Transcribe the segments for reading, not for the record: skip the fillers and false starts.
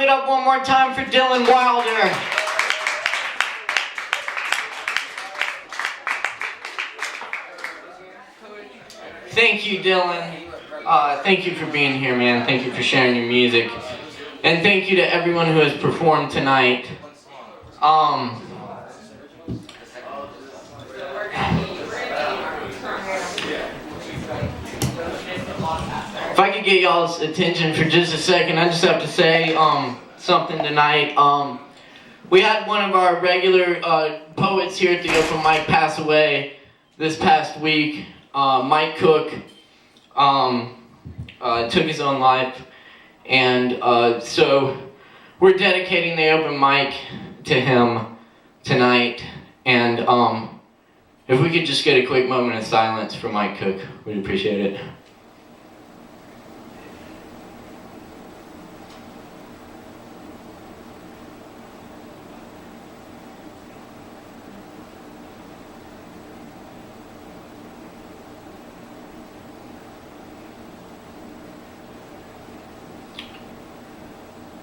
it up one more time for Dylan Wilder. Thank you, Dylan. Thank you for being here, man. Thank you for sharing your music. And thank you to everyone who has performed tonight. If I could get y'all's attention for just a second, I just have to say something tonight. We had one of our regular poets here at the open mic pass away this past week. Mike Cook took his own life, and so we're dedicating the open mic to him tonight. And if we could just get a quick moment of silence for Mike Cook, we'd appreciate it.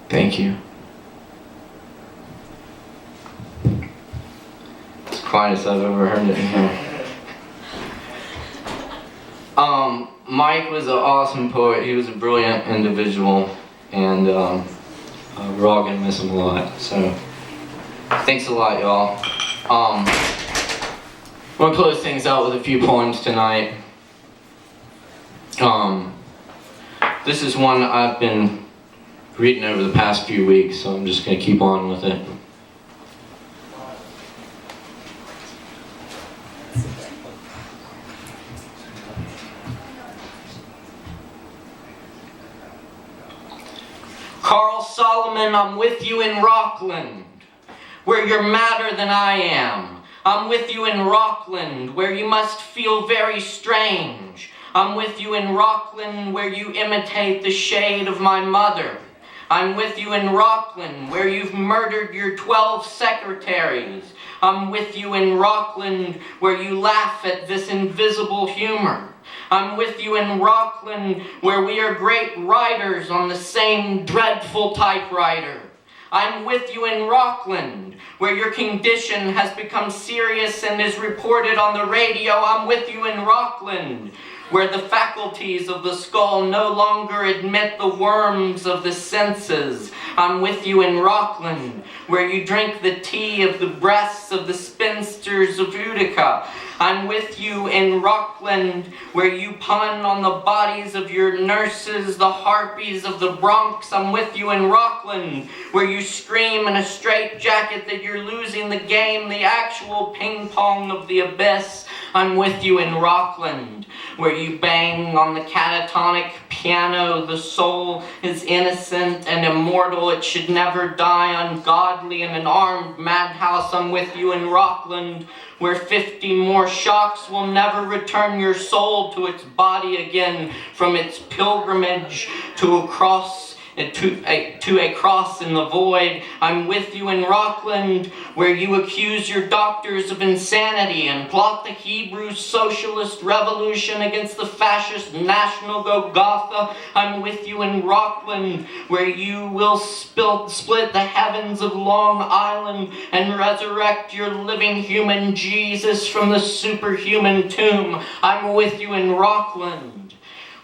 Thank you. It's the quietest I've ever heard it in here. Mike was an awesome poet. He was a brilliant individual, and we're all gonna miss him a lot. So, thanks a lot, y'all. I'm gonna close things out with a few poems tonight. This is one I've been reading over the past few weeks, so I'm just going to keep on with it. Carl Solomon, I'm with you in Rockland, where you're madder than I am. I'm with you in Rockland, where you must feel very strange. I'm with you in Rockland, where you imitate the shade of my mother. I'm with you in Rockland, where you've murdered your 12 secretaries. I'm with you in Rockland, where you laugh at this invisible humor. I'm with you in Rockland, where we are great writers on the same dreadful typewriter. I'm with you in Rockland, where your condition has become serious and is reported on the radio. I'm with you in Rockland, where the faculties of the skull no longer admit the worms of the senses. I'm with you in Rockland, where you drink the tea of the breasts of the spinsters of Utica. I'm with you in Rockland, where you pun on the bodies of your nurses, the harpies of the Bronx. I'm with you in Rockland, where you scream in a straitjacket that you're losing the game, the actual ping pong of the abyss. I'm with you in Rockland, where you bang on the catatonic piano. The soul is innocent and immortal. It should never die ungodly in an armed madhouse. I'm with you in Rockland, where 50 more shocks will never return your soul to its body again from its pilgrimage to a cross in the void. I'm with you in Rockland, where you accuse your doctors of insanity and plot the Hebrew socialist revolution against the fascist National Golgotha. I'm with you in Rockland, where you will split the heavens of Long Island and resurrect your living human Jesus from the superhuman tomb. I'm with you in Rockland,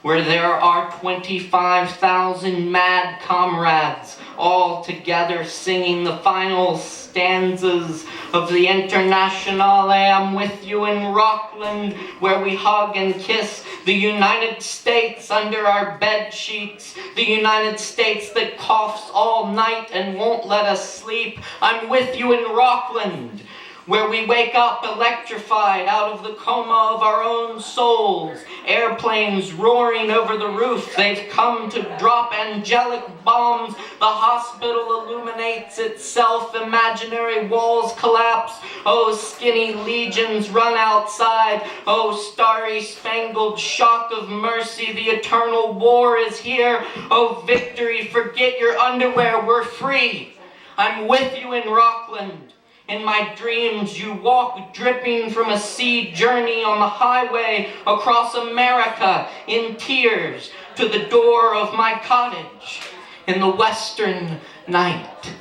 where there are 25,000 mad comrades all together singing the final stanzas of the Internationale. I'm with you in Rockland, where we hug and kiss the United States under our bed sheets, the United States that coughs all night and won't let us sleep. I'm with you in Rockland, where we wake up electrified out of the coma of our own souls. Airplanes roaring over the roof, they've come to drop angelic bombs. The hospital illuminates itself, imaginary walls collapse. Oh, skinny legions run outside. Oh, starry spangled shock of mercy, the eternal war is here. Oh, victory, forget your underwear, we're free. I'm with you in Rockland. In my dreams, you walk dripping from a sea journey on the highway across America in tears to the door of my cottage. in the western night.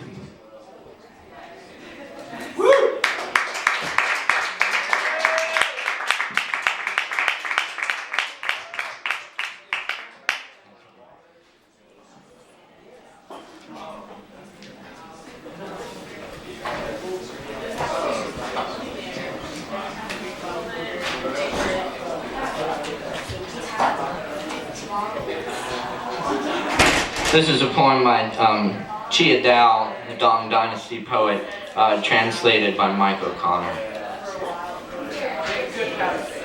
This is a poem by Chia Dao, the Dong Dynasty poet, translated by Mike O'Connor.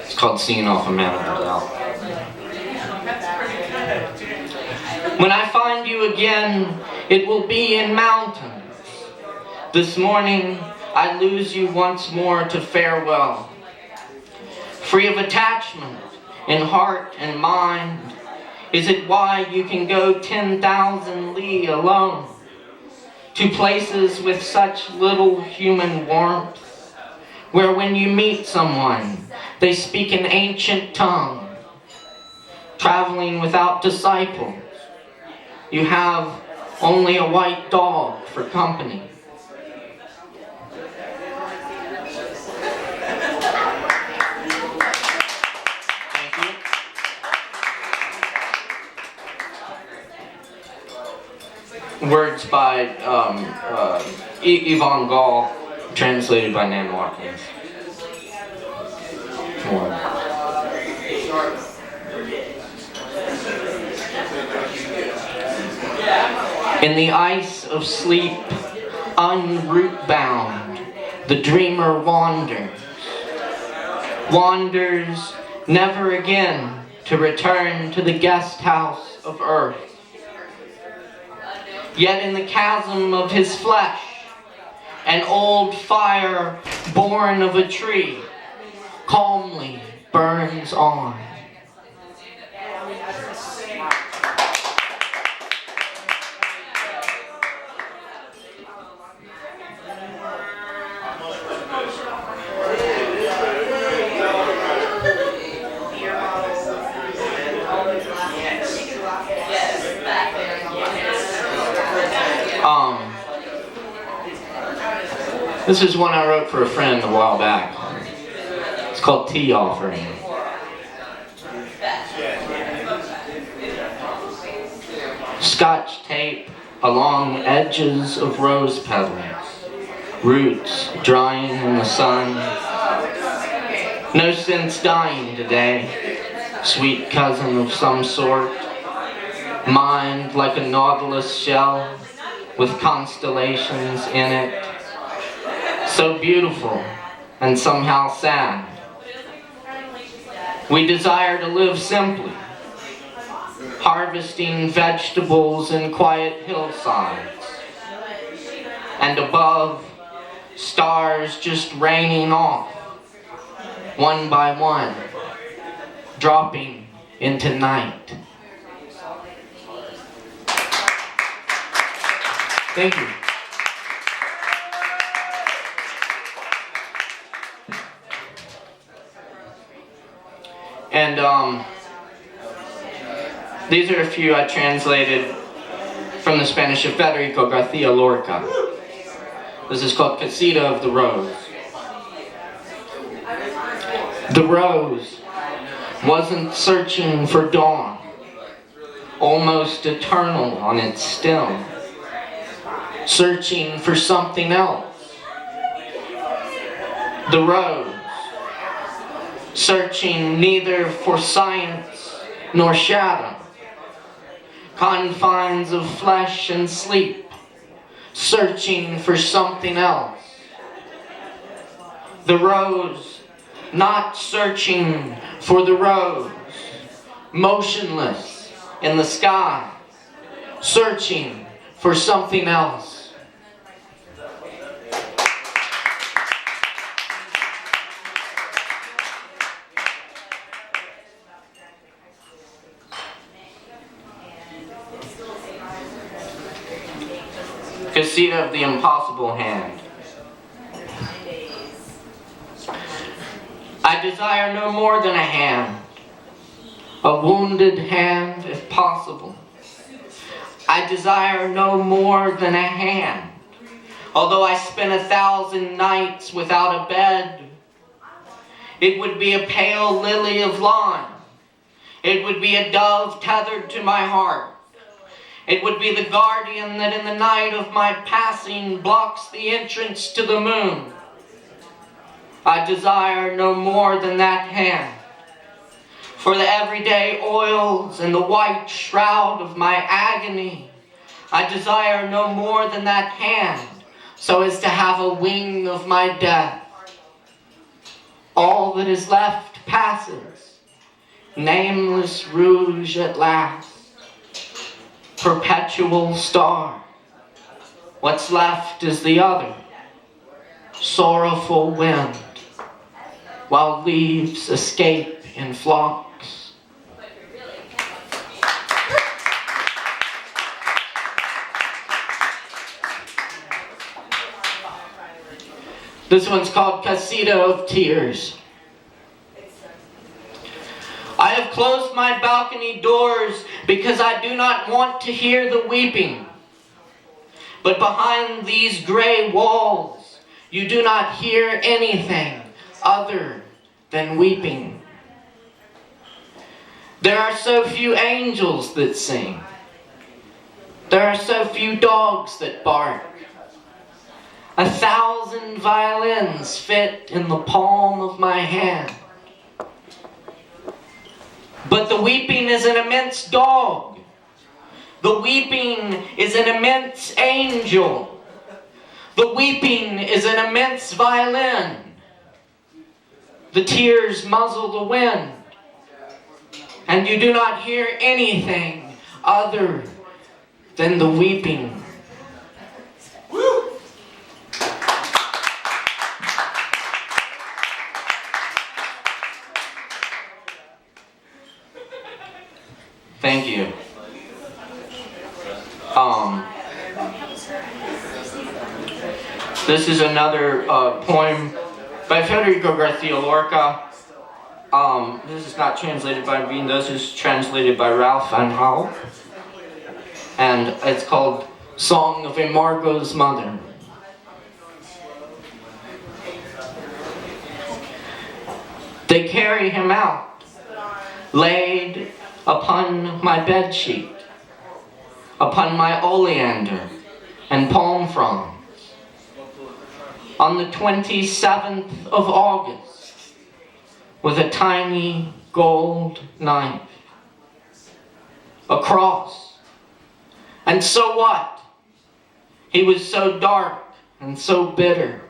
It's called Singing Off a Man of the Dell. When I find you again, it will be in mountains. This morning, I lose you once more to farewell. Free of attachment in heart and mind, is it why you can go 10,000 li alone to places with such little human warmth, where when you meet someone, they speak an ancient tongue, traveling without disciples? You have only a white dog for company. Words by Yvonne Gall, translated by Nan Watkins. In the ice of sleep, unroot bound, the dreamer wanders never again to return to the guest house of earth. Yet in the chasm of his flesh, an old fire born of a tree calmly burns on. This is one I wrote for a friend a while back. It's called Tea Offering. Scotch tape along edges of rose petals, roots drying in the sun. No sense dying today, sweet cousin of some sort, mind like a nautilus shell with constellations in it. So beautiful and somehow sad. We desire to live simply, harvesting vegetables in quiet hillsides, and above, stars just raining off, one by one, dropping into night. Thank you. And these are a few I translated from the Spanish of Federico Garcia Lorca. This is called Casita of the Rose. The rose wasn't searching for dawn, almost eternal on its stem, searching for something else. The rose, searching neither for science nor shadow, confines of flesh and sleep, searching for something else. The rose, not searching for the rose, motionless in the sky, searching for something else. Casita of the Impossible Hand. I desire no more than a hand, a wounded hand if possible. I desire no more than a hand. Although I spent 1,000 nights without a bed, it would be a pale lily of lawn. It would be a dove tethered to my heart. It would be the guardian that in the night of my passing blocks the entrance to the moon. I desire no more than that hand. For the everyday oils and the white shroud of my agony, I desire no more than that hand, so as to have a wing of my death. All that is left passes, nameless rouge at last, perpetual star. What's left is the other, sorrowful wind, while leaves escape in flocks. This one's called Casita of Tears. I have closed my balcony doors because I do not want to hear the weeping. But behind these gray walls, you do not hear anything other than weeping. There are so few angels that sing. There are so few dogs that bark. 1,000 violins fit in the palm of my hand. But the weeping is an immense dog. The weeping is an immense angel. The weeping is an immense violin. The tears muzzle the wind. And you do not hear anything other than the weeping. Thank you. This is another poem by Federico Garcia Lorca. This is not translated by me. This is translated by Ralph Van Hal. And it's called Song of Imargo's Mother. They carry him out, laid upon my bedsheet, upon my oleander and palm fronds. On the 27th of August, with a tiny gold knife, a cross. And so what? He was so dark and so bitter.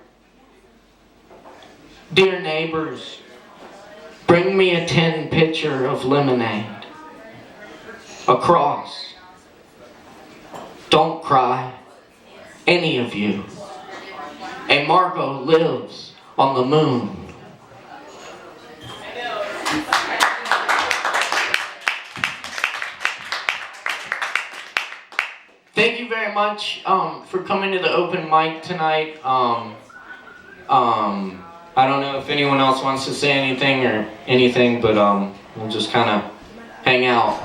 Dear neighbors, bring me a tin pitcher of lemonade. A cross. Don't cry, any of you. Imargo lives on the moon. Thank you very much for coming to the open mic tonight. I don't know if anyone else wants to say anything or anything, but we'll just kind of hang out.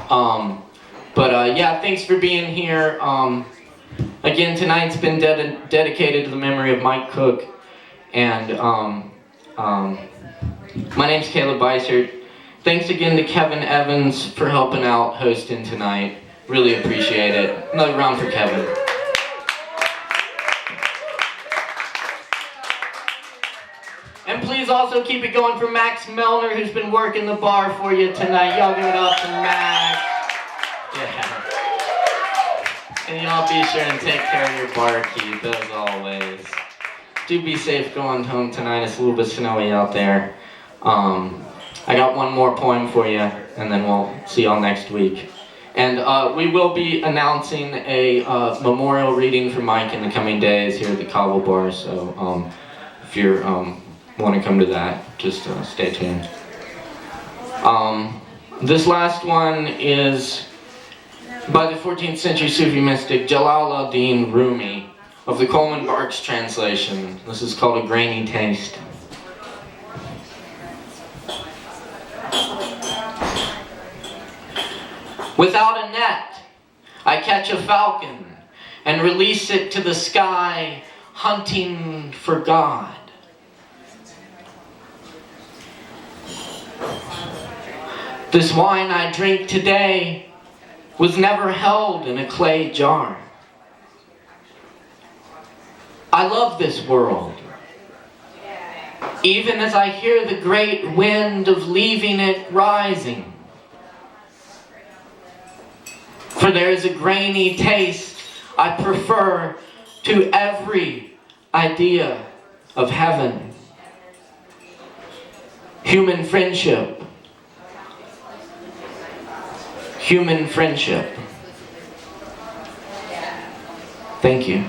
Yeah, thanks for being here. Again, tonight's been dedicated to the memory of Mike Cook, and my name's Caleb Beissert. Thanks again to Kevin Evans for helping out hosting tonight. Really appreciate it. Another round for Kevin. And please also keep it going for Max Melner, who's been working the bar for you tonight. Y'all give it up to Max. Yeah. And y'all be sure and take care of your barkeep, as always. Do be safe going home tonight. It's a little bit snowy out there. I got one more poem for you, and then we'll see y'all next week. And we will be announcing a memorial reading for Mike in the coming days here at the Kava bar. So if you want to come to that, just stay tuned. This last one is by the 14th century Sufi mystic Jalal-ad-Din Rumi of the Coleman Barks translation. This is called A Grainy Taste. Without a net, I catch a falcon and release it to the sky, hunting for God. This wine I drink today was never held in a clay jar. I love this world, even as I hear the great wind of leaving it rising. For there is a grainy taste I prefer to every idea of heaven. Human friendship. Human friendship. Thank you.